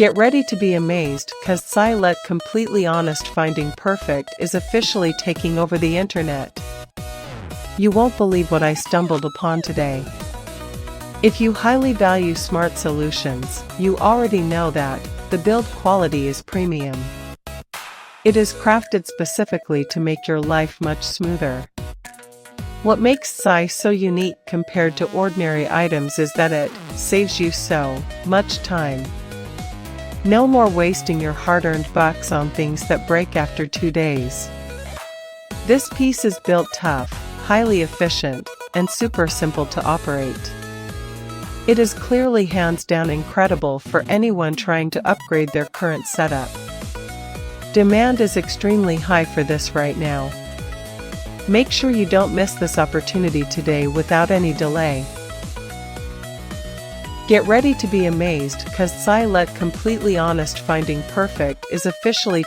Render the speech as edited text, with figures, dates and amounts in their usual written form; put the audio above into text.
Get ready to be amazed, cause Bracelet Completely Honest Finding Perfect is officially taking over the internet. You won't believe what I stumbled upon today. If you highly value smart solutions, you already know that the build quality is premium. It is crafted specifically to make your life much smoother. What makes Sai so unique compared to ordinary items is that it saves you so much time. No more wasting your hard-earned bucks on things that break after 2 days. This piece is built tough, highly efficient, and super simple to operate. It is clearly hands down incredible for anyone trying to upgrade their current setup. Demand is extremely high for this right now. Make sure you don't miss this opportunity today without any delay. Get ready to be amazed, cause Bracelet Completely Honest Finding Perfect is officially